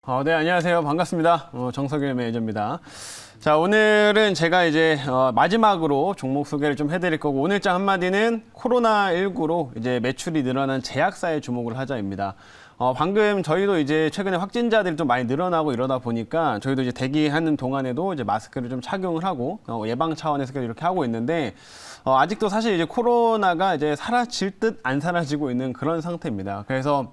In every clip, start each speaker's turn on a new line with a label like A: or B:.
A: 네, 안녕하세요. 반갑습니다. 정석일 매니저입니다. 자, 오늘은 제가 이제 마지막으로 종목 소개를 좀 해드릴 거고, 오늘자 한마디는 코로나19로 이제 매출이 늘어난 제약사에 주목을 하자입니다. 방금 저희도 이제 최근에 확진자들이 좀 많이 늘어나고 이러다 보니까 저희도 이제 대기하는 동안에도 이제 마스크를 좀 착용을 하고 예방 차원에서 계속 이렇게 하고 있는데, 아직도 사실 이제 코로나가 이제 사라질 듯 안 사라지고 있는 그런 상태입니다. 그래서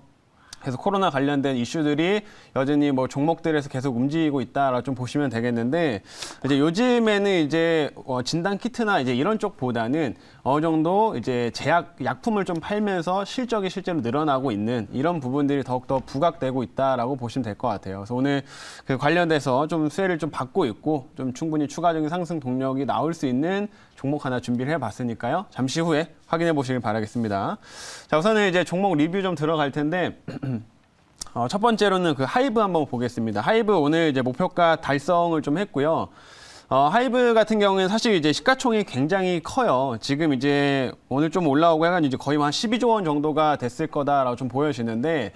A: 코로나 관련된 이슈들이 여전히 뭐 종목들에서 계속 움직이고 있다라 좀 보시면 되겠는데, 이제 요즘에는 이제 진단 키트나 이제 이런 쪽보다는 어느 정도 이제 약품을 좀 팔면서 실적이 실제로 늘어나고 있는 이런 부분들이 더욱더 부각되고 있다라고 보시면 될 것 같아요. 그래서 오늘 그 관련돼서 좀 수혜를 좀 받고 있고 좀 충분히 추가적인 상승 동력이 나올 수 있는 종목 하나 준비를 해봤으니까요. 잠시 후에 확인해 보시길 바라겠습니다. 자, 우선은 이제 종목 리뷰 좀 들어갈 텐데, 첫 번째로는 그 하이브 한번 보겠습니다. 하이브 오늘 이제 목표가 달성을 좀 했고요. 하이브 같은 경우에는 사실 이제 시가총이 굉장히 커요. 지금 이제 오늘 좀 올라오고 해가지고 이제 거의 한 12조 원 정도가 됐을 거다라고 좀 보여지는데,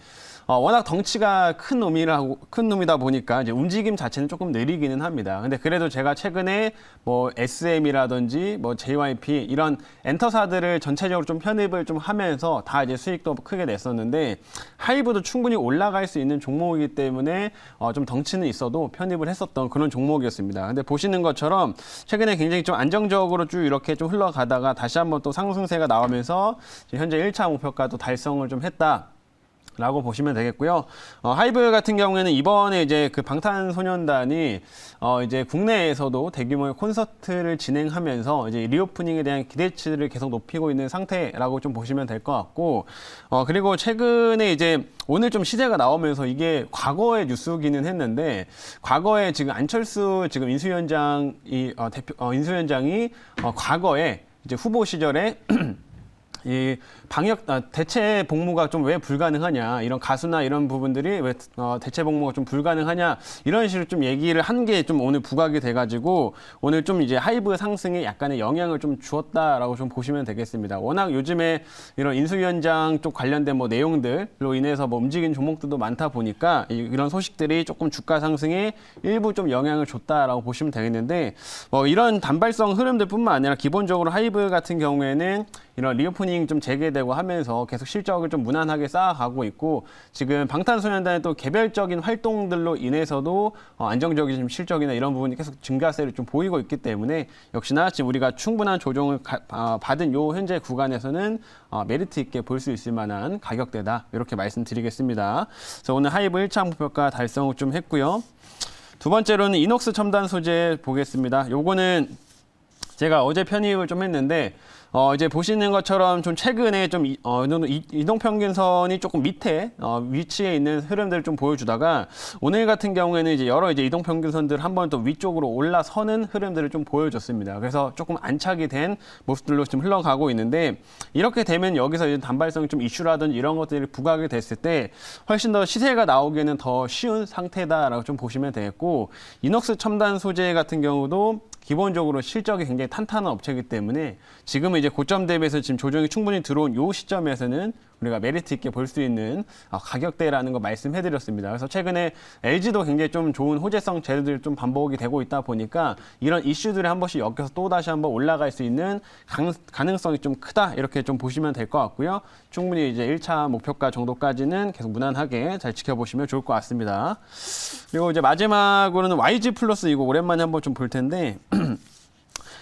A: 워낙 덩치가 큰 놈이다 보니까 이제 움직임 자체는 조금 느리기는 합니다. 근데 그래도 제가 최근에 뭐 SM이라든지 뭐 JYP 이런 엔터사들을 전체적으로 좀 편입을 좀 하면서 다 이제 수익도 크게 냈었는데, 하이브도 충분히 올라갈 수 있는 종목이기 때문에 좀 덩치는 있어도 편입을 했었던 그런 종목이었습니다. 근데 보시는 것처럼 최근에 굉장히 좀 안정적으로 쭉 이렇게 좀 흘러가다가 다시 한번 또 상승세가 나오면서 현재 1차 목표가도 달성을 좀 했다 라고 보시면 되겠고요. 하이브 같은 경우에는 이번에 이제 그 방탄소년단이 이제 국내에서도 대규모의 콘서트를 진행하면서 이제 리오프닝에 대한 기대치를 계속 높이고 있는 상태라고 좀 보시면 될 것 같고, 그리고 최근에 이제 오늘 좀 시세가 나오면서 이게 과거의 뉴스기는 했는데, 과거에 지금 안철수 지금 인수위원장이 과거에 이제 후보 시절에 이 대체 복무가 좀 왜 불가능하냐, 이런 가수나 이런 부분들이 왜 대체 복무가 좀 불가능하냐, 이런 식으로 좀 얘기를 한 게 좀 오늘 부각이 돼가지고 오늘 좀 이제 하이브 상승에 약간의 영향을 좀 주었다라고 좀 보시면 되겠습니다. 워낙 요즘에 이런 인수위원장 쪽 관련된 뭐 내용들로 인해서 뭐 움직인 종목들도 많다 보니까 이런 소식들이 조금 주가 상승에 일부 좀 영향을 줬다라고 보시면 되겠는데, 뭐 이런 단발성 흐름들뿐만 아니라 기본적으로 하이브 같은 경우에는 이런 리오프닝 좀 재개되고 하면서 계속 실적을 좀 무난하게 쌓아가고 있고, 지금 방탄소년단의 또 개별적인 활동들로 인해서도 안정적인 좀 실적이나 이런 부분이 계속 증가세를 좀 보이고 있기 때문에, 역시나 지금 우리가 충분한 조정을 받은 요 현재 구간에서는 메리트 있게 볼 수 있을 만한 가격대다, 이렇게 말씀드리겠습니다. 그래서 오늘 하이브 1차 목표가 달성을 좀 했고요. 두 번째로는 이녹스 첨단 소재 보겠습니다. 요거는 제가 어제 편입을 좀 했는데, 이제 보시는 것처럼 좀 최근에 좀 이동평균선이 조금 밑에 위치에 있는 흐름들을 좀 보여주다가, 오늘 같은 경우에는 이제 여러 이제 이동평균선들 한번 또 위쪽으로 올라서는 흐름들을 좀 보여줬습니다. 그래서 조금 안착이 된 모습들로 좀 흘러가고 있는데, 이렇게 되면 여기서 이제 단발성 좀 이슈라든지 이런 것들이 부각이 됐을 때 훨씬 더 시세가 나오기에는 더 쉬운 상태다라고 좀 보시면 되겠고, 이녹스 첨단 소재 같은 경우도 기본적으로 실적이 굉장히 탄탄한 업체이기 때문에 지금은 이제 고점 대비해서 지금 조정이 충분히 들어온 이 시점에서는 우리가 메리트 있게 볼 수 있는 가격대라는 거 말씀해드렸습니다. 그래서 최근에 LG도 굉장히 좀 좋은 호재성 재료들이 좀 반복이 되고 있다 보니까 이런 이슈들이 한 번씩 엮여서 또 다시 한번 올라갈 수 있는 가능성이 좀 크다, 이렇게 좀 보시면 될 것 같고요. 충분히 이제 1차 목표가 정도까지는 계속 무난하게 잘 지켜보시면 좋을 것 같습니다. 그리고 이제 마지막으로는 YG 플러스, 이거 오랜만에 한번 좀 볼 텐데,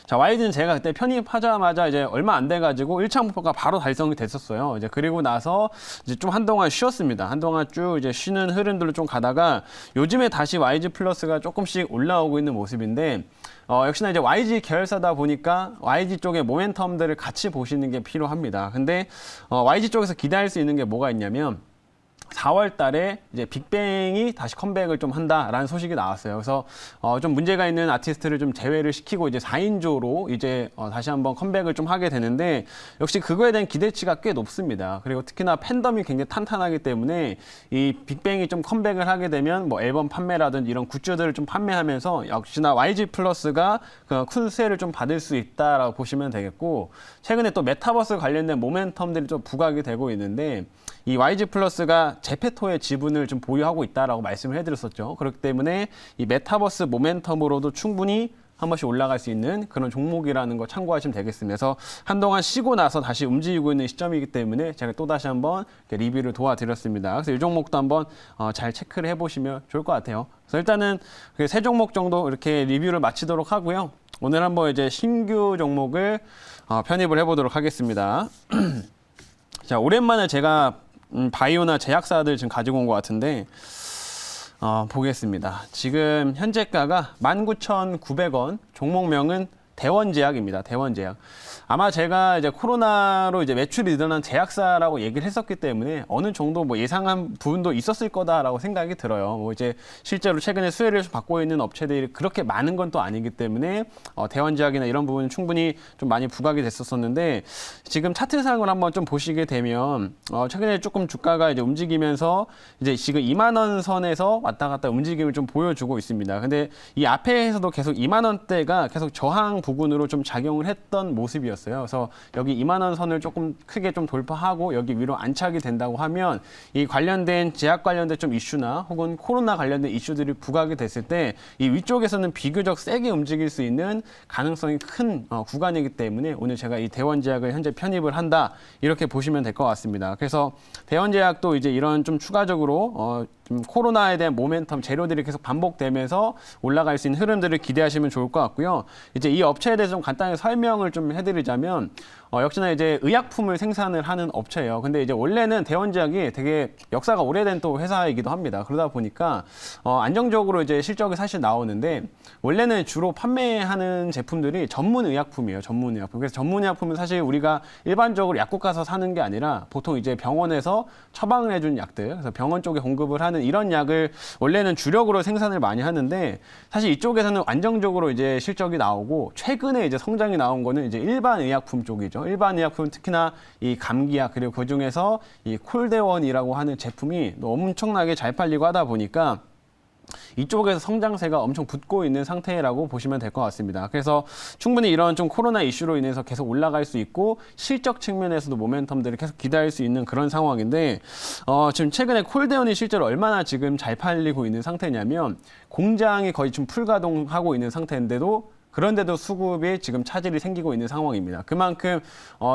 A: 자, YG는 제가 그때 편입하자마자 이제 얼마 안 돼가지고 1차 목표가 바로 달성이 됐었어요. 이제 그리고 나서 이제 좀 한동안 쉬었습니다. 한동안 쭉 이제 쉬는 흐름들로 좀 가다가 요즘에 다시 YG 플러스가 조금씩 올라오고 있는 모습인데, 역시나 이제 YG 계열사다 보니까 YG 쪽의 모멘텀들을 같이 보시는 게 필요합니다. 근데 YG 쪽에서 기대할 수 있는 게 뭐가 있냐면, 4월 달에 이제 빅뱅이 다시 컴백을 좀 한다라는 소식이 나왔어요. 그래서 좀 문제가 있는 아티스트를 좀 제외를 시키고 이제 4인조로 이제 다시 한번 컴백을 좀 하게 되는데, 역시 그거에 대한 기대치가 꽤 높습니다. 그리고 특히나 팬덤이 굉장히 탄탄하기 때문에 이 빅뱅이 좀 컴백을 하게 되면 뭐 앨범 판매라든지 이런 굿즈들을 좀 판매하면서 역시나 YG 플러스가 큰 수혜를 좀 받을 수 있다라고 보시면 되겠고, 최근에 또 메타버스 관련된 모멘텀들이 좀 부각이 되고 있는데, 이 YG 플러스가 제페토의 지분을 좀 보유하고 있다라고 말씀을 해드렸었죠. 그렇기 때문에 이 메타버스 모멘텀으로도 충분히 한 번씩 올라갈 수 있는 그런 종목이라는 거 참고하시면 되겠습니다. 그래서 한동안 쉬고 나서 다시 움직이고 있는 시점이기 때문에 제가 또 다시 한번 리뷰를 도와드렸습니다. 그래서 이 종목도 한번 잘 체크를 해보시면 좋을 것 같아요. 그래서 일단은 세 종목 정도 이렇게 리뷰를 마치도록 하고요. 오늘 한번 이제 신규 종목을 편입을 해보도록 하겠습니다. 자, 오랜만에 제가 바이오나 제약사들 지금 가지고 온 것 같은데 보겠습니다. 지금 현재가가 19,900원, 종목명은 대원제약입니다. 대원제약. 아마 제가 이제 코로나로 이제 매출이 늘어난 제약사라고 얘기를 했었기 때문에 어느 정도 뭐 예상한 부분도 있었을 거다라고 생각이 들어요. 뭐 이제 실제로 최근에 수혜를 받고 있는 업체들이 그렇게 많은 건 또 아니기 때문에 대원제약이나 이런 부분은 충분히 좀 많이 부각이 됐었었는데 지금 차트상을 한번 좀 보시게 되면 최근에 조금 주가가 이제 움직이면서 이제 지금 2만 원 선에서 왔다 갔다 움직임을 좀 보여주고 있습니다. 근데 이 앞에서도 계속 2만 원대가 계속 저항 부근으로 좀 작용을 했던 모습이었어요. 그래서 여기 2만 원 선을 조금 크게 좀 돌파하고 여기 위로 안착이 된다고 하면 이 관련된 제약 관련된 좀 이슈나 혹은 코로나 관련된 이슈들이 부각이 됐을 때 이 위쪽에서는 비교적 세게 움직일 수 있는 가능성이 큰 구간이기 때문에 오늘 제가 이 대원제약을 현재 편입을 한다 이렇게 보시면 될 것 같습니다. 그래서 대원제약도 이제 이런 좀 추가적으로 좀 코로나에 대한 모멘텀 재료들이 계속 반복되면서 올라갈 수 있는 흐름들을 기대하시면 좋을 것 같고요. 이제 이 업체에 대해서 좀 간단히 설명을 좀 해드리자면 역시나 이제 의약품을 생산을 하는 업체예요. 근데 이제 원래는 대원제약이 되게 역사가 오래된 또 회사이기도 합니다. 그러다 보니까 안정적으로 이제 실적이 사실 나오는데 원래는 주로 판매하는 제품들이 전문 의약품이에요. 전문 의약품. 그래서 전문 의약품은 사실 우리가 일반적으로 약국 가서 사는 게 아니라 보통 이제 병원에서 처방을 해준 약들, 그래서 병원 쪽에 공급을 하는 이런 약을 원래는 주력으로 생산을 많이 하는데 사실 이쪽에서는 안정적으로 이제 실적이 나오고 최근에 이제 성장이 나온 거는 이제 일반 의약품 쪽이죠. 일반 의약품은 특히나 이 감기약 그리고 그 중에서 이 콜데원이라고 하는 제품이 엄청나게 잘 팔리고 하다 보니까 이쪽에서 성장세가 엄청 붙고 있는 상태라고 보시면 될 것 같습니다. 그래서 충분히 이런 좀 코로나 이슈로 인해서 계속 올라갈 수 있고 실적 측면에서도 모멘텀들을 계속 기대할 수 있는 그런 상황인데 지금 최근에 콜데온이 실제로 얼마나 지금 잘 팔리고 있는 상태냐면 공장이 거의 지금 풀가동하고 있는 상태인데도 그런데도 수급이 지금 차질이 생기고 있는 상황입니다. 그만큼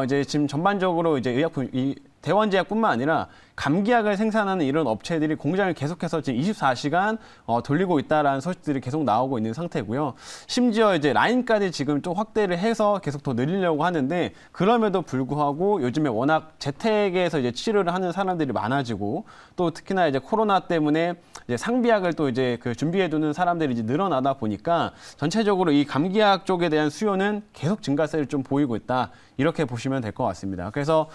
A: 이제 지금 전반적으로 이제 의약품 이 대원제약뿐만 아니라 감기약을 생산하는 이런 업체들이 공장을 계속해서 지금 24시간 돌리고 있다라는 소식들이 계속 나오고 있는 상태고요. 심지어 이제 라인까지 지금 좀 확대를 해서 계속 더 늘리려고 하는데 그럼에도 불구하고 요즘에 워낙 재택에서 이제 치료를 하는 사람들이 많아지고 또 특히나 이제 코로나 때문에 이제 상비약을 또 이제 그 준비해두는 사람들이 이제 늘어나다 보니까 전체적으로 이 감기약 쪽에 대한 수요는 계속 증가세를 좀 보이고 있다. 이렇게 보시면 될 것 같습니다. 그래서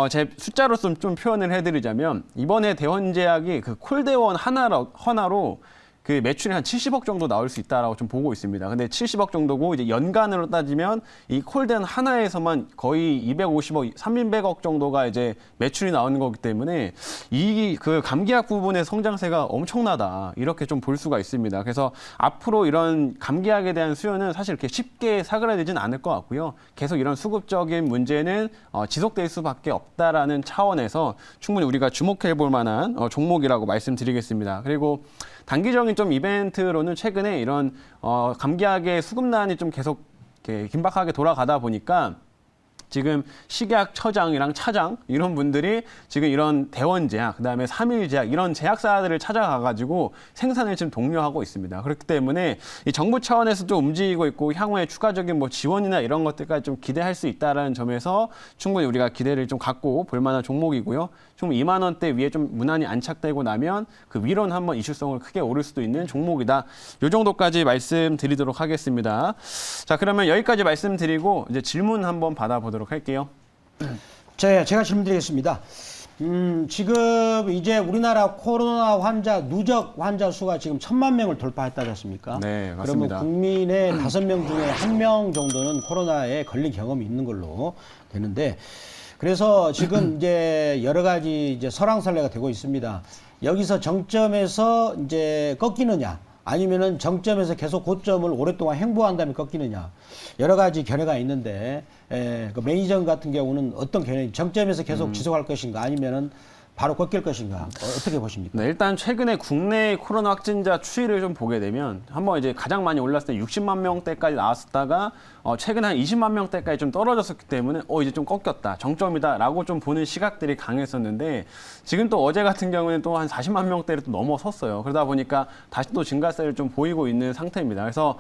A: 제 숫자로 좀 표현을 해드리자면 이번에 대원제약이 그 콜데원 하나로 그 매출이 한 70억 정도 나올 수 있다라고 좀 보고 있습니다. 근데 70억 정도고 이제 연간으로 따지면 이 콜덴 하나에서만 거의 250억, 300억 정도가 이제 매출이 나오는 거기 때문에 이 그 감기약 부분의 성장세가 엄청나다. 이렇게 좀 볼 수가 있습니다. 그래서 앞으로 이런 감기약에 대한 수요는 사실 이렇게 쉽게 사그라들지는 않을 것 같고요. 계속 이런 수급적인 문제는 지속될 수밖에 없다라는 차원에서 충분히 우리가 주목해 볼 만한 종목이라고 말씀드리겠습니다. 그리고 단기적인 좀 이벤트로는 최근에 이런 감기약의 수급난이 좀 계속 이렇게 긴박하게 돌아가다 보니까 지금 식약처장이랑 차장 이런 분들이 지금 이런 대원제약, 그다음에 삼일제약 이런 제약사들을 찾아가가지고 생산을 지금 독려하고 있습니다. 그렇기 때문에 이 정부 차원에서 좀 움직이고 있고 향후에 추가적인 뭐 지원이나 이런 것들까지 좀 기대할 수 있다라는 점에서 충분히 우리가 기대를 좀 갖고 볼 만한 종목이고요. 충분히 2만 원대 위에 좀 무난히 안착되고 나면 그 위로는 한번 이슈성을 크게 오를 수도 있는 종목이다. 이 정도까지 말씀드리도록 하겠습니다. 자, 그러면 여기까지 말씀드리고 이제 질문 한번 받아보도록 할게요.
B: 제가 질문드리겠습니다. 지금 이제 우리나라 코로나 환자, 누적 환자 수가 지금 1,000만 명을 돌파했다지 않습니까?
A: 네, 맞습니다.
B: 그러면 국민의 5명 중에 1명 정도는 코로나에 걸린 경험이 있는 걸로 되는데, 그래서 지금 이제 여러 가지 이제 설왕설래가 되고 있습니다. 여기서 정점에서 이제 꺾이느냐, 아니면은 정점에서 계속 고점을 오랫동안 횡보한 다음에 꺾이느냐, 여러 가지 견해가 있는데, 그 매니저 같은 경우는 어떤 견해, 정점에서 계속 지속할 것인가, 아니면은 바로 꺾일 것인가 어떻게 보십니까?
A: 네, 일단 최근에 국내 코로나 확진자 추이를 좀 보게 되면 한번 이제 가장 많이 올랐을 때 60만 명대까지 나왔었다가 최근에 한 20만 명대까지 좀 떨어졌었기 때문에 이제 좀 꺾였다, 정점이다라고 좀 보는 시각들이 강했었는데 지금 또 어제 같은 경우에는 또 한 40만 명대를 또 넘어섰어요. 그러다 보니까 다시 또 증가세를 좀 보이고 있는 상태입니다. 그래서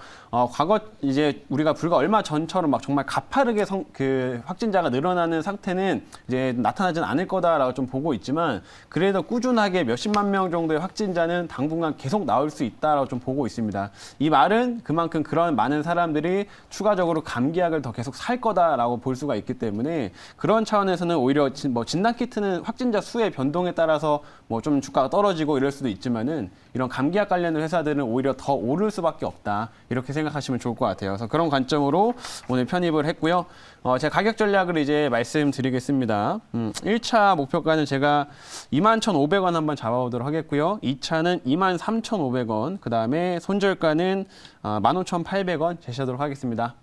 A: 과거 이제 우리가 불과 얼마 전처럼 막 정말 가파르게 그 확진자가 늘어나는 상태는 이제 나타나진 않을 거다라고 좀 보고 있지만 그래도 꾸준하게 몇십만 명 정도의 확진자는 당분간 계속 나올 수 있다라고 좀 보고 있습니다. 이 말은 그만큼 그런 많은 사람들이 추가적으로 감기약을 더 계속 살 거다라고 볼 수가 있기 때문에 그런 차원에서는 오히려 진단키트는 확진자 수의 변동에 따라서 뭐 좀 주가가 떨어지고 이럴 수도 있지만은 이런 감기약 관련 회사들은 오히려 더 오를 수밖에 없다, 이렇게 생각하시면 좋을 것 같아요. 그래서 그런 관점으로 오늘 편입을 했고요. 제가 가격 전략을 이제 말씀드리겠습니다. 1차 목표가는 제가 21,500원 한번 잡아보도록 하겠고요. 2차는 23,500원, 그 다음에 손절가는 15,800원 제시하도록 하겠습니다.